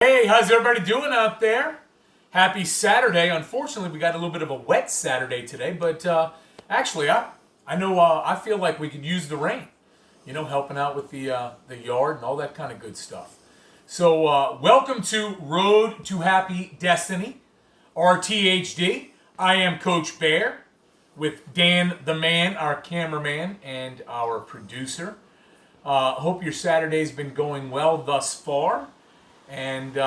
Hey, how's everybody doing out there? Happy Saturday. Unfortunately, we got a little bit of a wet Saturday today, but actually, I know I feel like we could use the rain. Helping out with the yard and all that kind of good stuff. So, welcome to Road to Happy Destiny, RTHD. I am Coach Bear with Dan the Man, our cameraman, and our producer. Hope your Saturday's been going well thus far. And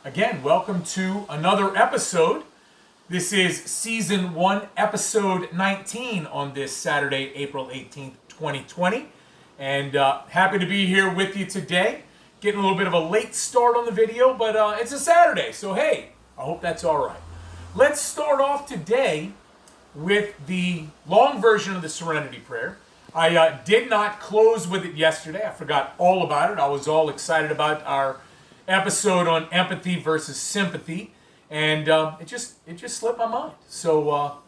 again, welcome to another episode. This is Season 1, Episode 19 on this Saturday, April 18th, 2020. And happy to be here with you today. Getting a little bit of a late start on the video, but it's a Saturday, so hey, I hope that's all right. Let's start off today with the long version of the Serenity Prayer. I did not close with it yesterday. I forgot all about it. I was all excited about our episode on empathy versus sympathy, and it just slipped my mind. So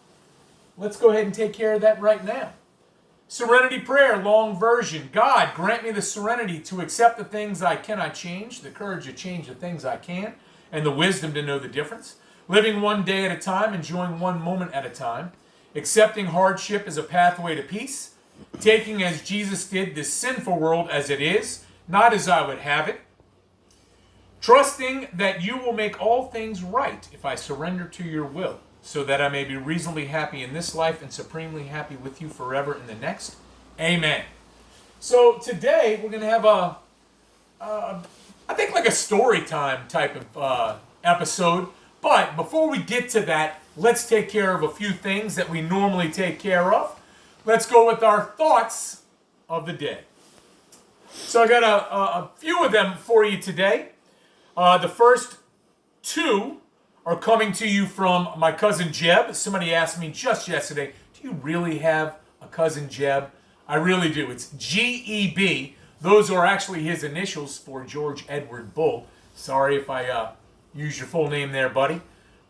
let's go ahead and take care of that right now. Serenity Prayer, long version. God, grant me the serenity to accept the things I cannot change, the courage to change the things I can, and the wisdom to know the difference. Living one day at a time, enjoying one moment at a time. Accepting hardship as a pathway to peace. Taking as Jesus did this sinful world as it is, not as I would have it. Trusting that you will make all things right if I surrender to your will, so that I may be reasonably happy in this life and supremely happy with you forever in the next. Amen. So today we're going to have I think like a story time type of episode. But before we get to that, let's take care of a few things that we normally take care of. Let's go with our thoughts of the day. So I got a few of them for you today. The first two are coming to you from my cousin Jeb. Somebody asked me just yesterday, do you really have a cousin Jeb? I really do. It's G-E-B. Those are actually his initials for George Edward Bull. Sorry if I use your full name there, buddy.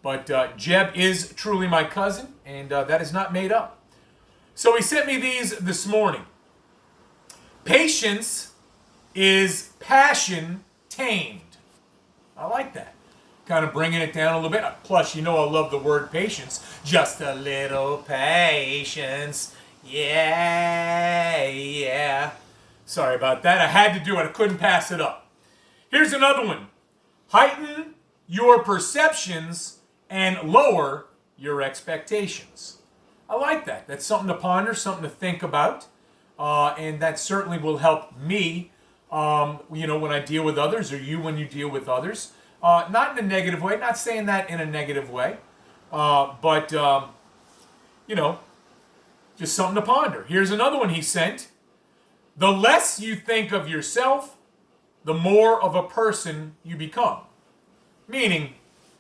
But Jeb is truly my cousin, and that is not made up. So he sent me these this morning. Patience is passion tamed. I like that. Kind of bringing it down a little bit. Plus, I love the word patience. Just a little patience. Yeah. Sorry about that. I had to do it. I couldn't pass it up. Here's another one. Heighten your perceptions and lower your expectations. I like that. That's something to ponder, something to think about. And that certainly will help me when I deal with others, or you when you deal with others. Not in a negative way, not saying that in a negative way, but just something to ponder. Here's another one he sent. The less you think of yourself, the more of a person you become. Meaning,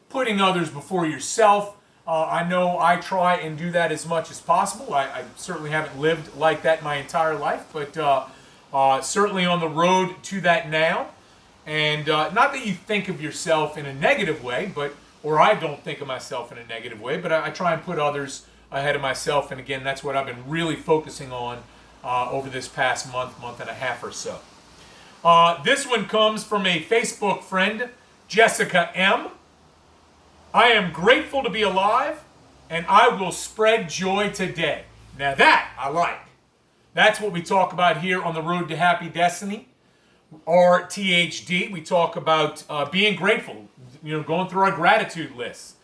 putting others before yourself. I know I try and do that as much as possible. I certainly haven't lived like that my entire life, but certainly on the road to that now. And not that you think of yourself in a negative way, or I don't think of myself in a negative way, but I try and put others ahead of myself. And again, that's what I've been really focusing on over this past month and a half or so. This one comes from a Facebook friend, Jessica M. I am grateful to be alive, and I will spread joy today. Now that I like. That's what we talk about here on the Road to Happy Destiny, RTHD. We talk about being grateful, going through our gratitude lists,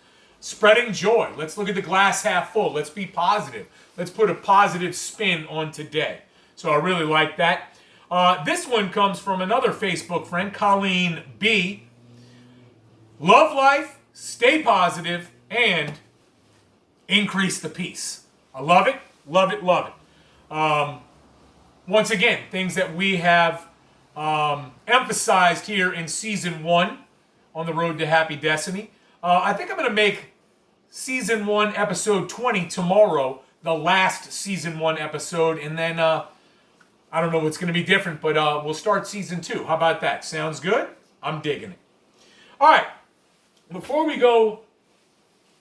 spreading joy. Let's look at the glass half full. Let's be positive. Let's put a positive spin on today. So I really like that. This one comes from another Facebook friend, Colleen B. Love life, stay positive, and increase the peace. I love it, love it, love it. Once again, things that we have emphasized here in Season 1 on the Road to Happy Destiny. I think I'm going to make Season 1, Episode 20 tomorrow, the last Season 1 episode, and then I don't know what's going to be different, but we'll start Season 2. How about that? Sounds good? I'm digging it. All right. Before we go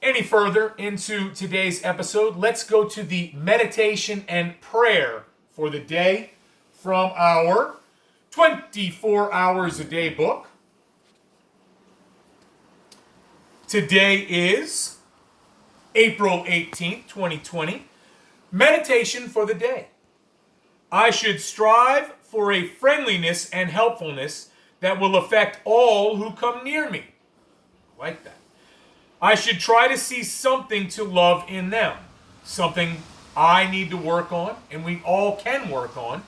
any further into today's episode, let's go to the meditation and prayer for the day from our 24 Hours a Day book. Today is April 18th, 2020. Meditation for the day. I should strive for a friendliness and helpfulness that will affect all who come near me. I like that. I should try to see something to love in them. Something I need to work on, and we all can work on.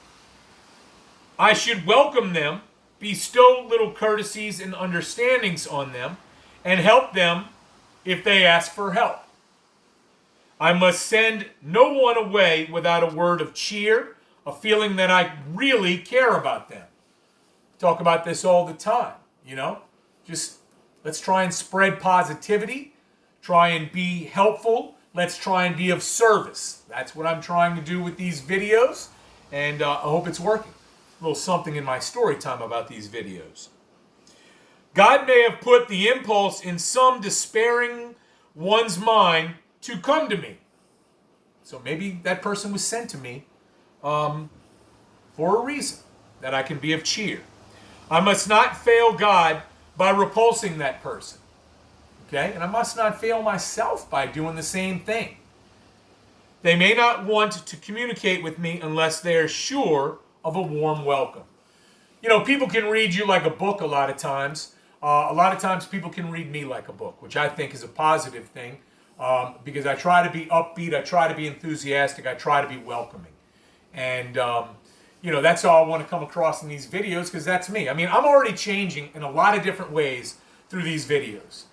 I should welcome them, bestow little courtesies and understandings on them, and help them if they ask for help. I must send no one away without a word of cheer, a feeling that I really care about them. Talk about this all the time, Just let's try and spread positivity, try and be helpful, let's try and be of service. That's what I'm trying to do with these videos, and I hope it's working. A little something in my story time about these videos. God may have put the impulse in some despairing one's mind to come to me. So maybe that person was sent to me for a reason, that I can be of cheer. I must not fail God by repulsing that person. Okay? And I must not fail myself by doing the same thing. They may not want to communicate with me unless they are sure of a warm welcome. People can read you like a book a lot of times. A lot of times people can read me like a book, which I think is a positive thing because I try to be upbeat, I try to be enthusiastic, I try to be welcoming. And, that's all I want to come across in these videos because that's me. I'm already changing in a lot of different ways through these videos.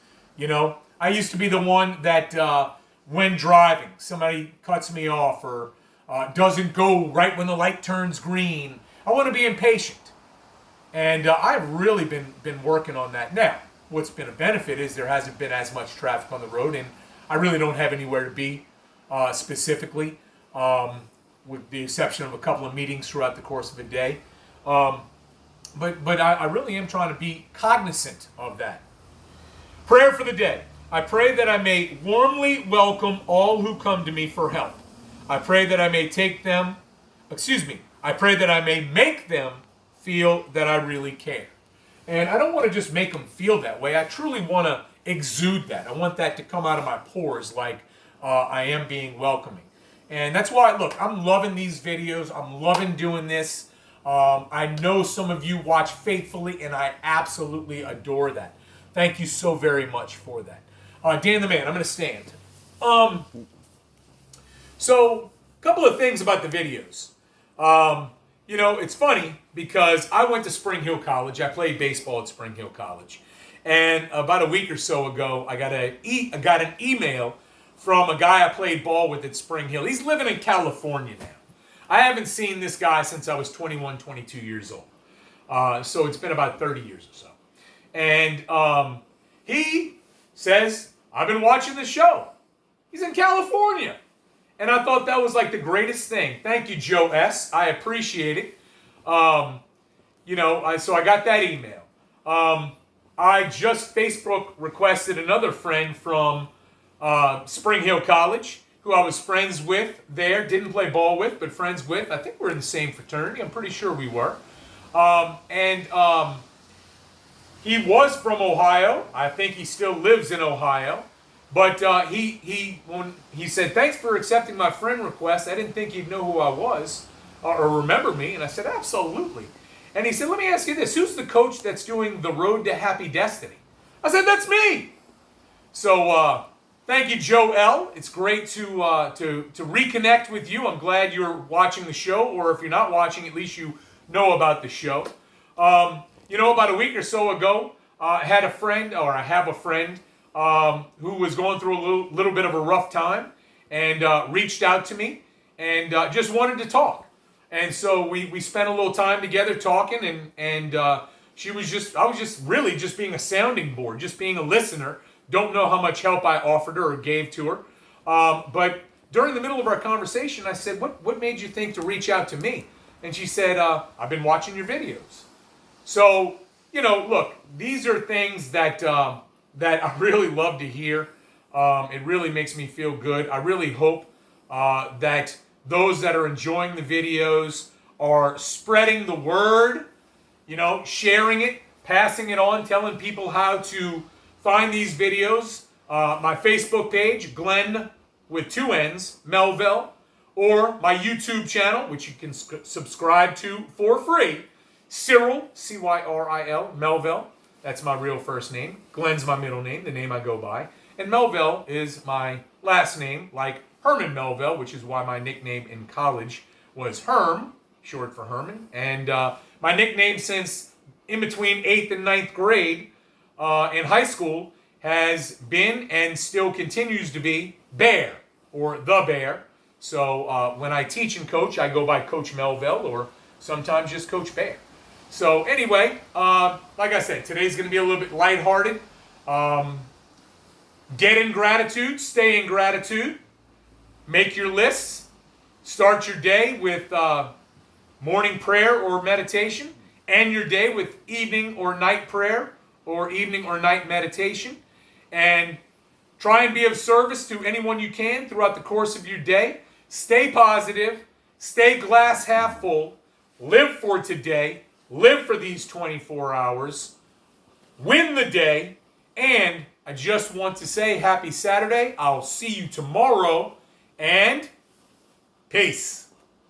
I used to be the one that when driving, somebody cuts me off or doesn't go right when the light turns green. I want to be impatient. And I've really been working on that. Now, what's been a benefit is there hasn't been as much traffic on the road, and I really don't have anywhere to be specifically, with the exception of a couple of meetings throughout the course of a day. But I really am trying to be cognizant of that. Prayer for the day. I pray that I may warmly welcome all who come to me for help. I pray that I may I pray that I may make them feel that I really care. And I don't want to just make them feel that way. I truly want to exude that. I want that to come out of my pores like I am being welcoming. And that's why, look, I'm loving these videos. I'm loving doing this. I know some of you watch faithfully, and I absolutely adore that. Thank you so very much for that. Dan the Man, I'm going to stand. So, a couple of things about the videos. It's funny because I went to Spring Hill College. I played baseball at Spring Hill College. And about a week or so ago, I got an email from a guy I played ball with at Spring Hill. He's living in California now. I haven't seen this guy since I was 21, 22 years old. So it's been about 30 years or so. And he says, I've been watching the show. He's in California. And I thought that was like the greatest thing. Thank you, Joe S. I appreciate it. So I got that email. I just Facebook requested another friend from Spring Hill College, who I was friends with there. Didn't play ball with, but friends with. I think we're in the same fraternity. I'm pretty sure we were. He was from Ohio. I think he still lives in Ohio. But when he said, thanks for accepting my friend request. I didn't think you'd know who I was or remember me. And I said, absolutely. And he said, let me ask you this. Who's the coach that's doing the Road to Happy Destiny? I said, that's me. So thank you, Joe L. It's great to reconnect with you. I'm glad you're watching the show. Or if you're not watching, at least you know about the show. About a week or so ago, I have a friend who was going through a little bit of a rough time and reached out to me and just wanted to talk. And so we spent a little time together talking, and I was just really just being a sounding board, just being a listener. Don't know how much help I offered her or gave to her. But during the middle of our conversation, I said, what made you think to reach out to me? And she said, I've been watching your videos. So, look, these are things that I really love to hear. It really makes me feel good. I really hope that those that are enjoying the videos are spreading the word, sharing it, passing it on, telling people how to find these videos. my Facebook page, Glenn with 2 N's, Melville, or my YouTube channel, which you can subscribe to for free, Cyril, Cyril, Melville. That's my real first name. Glenn's my middle name, the name I go by. And Melville is my last name, like Herman Melville, which is why my nickname in college was Herm, short for Herman. And my nickname since in between 8th and 9th grade in high school has been and still continues to be Bear, or The Bear. So when I teach and coach, I go by Coach Melville, or sometimes just Coach Bear. So anyway, like I said, today's going to be a little bit lighthearted. Get in gratitude, stay in gratitude, make your lists, start your day with morning prayer or meditation, end your day with evening or night prayer or evening or night meditation, and try and be of service to anyone you can throughout the course of your day. Stay positive, stay glass half full, live for today, live for these 24 hours, win the day, and I just want to say happy Saturday. I'll see you tomorrow, and peace.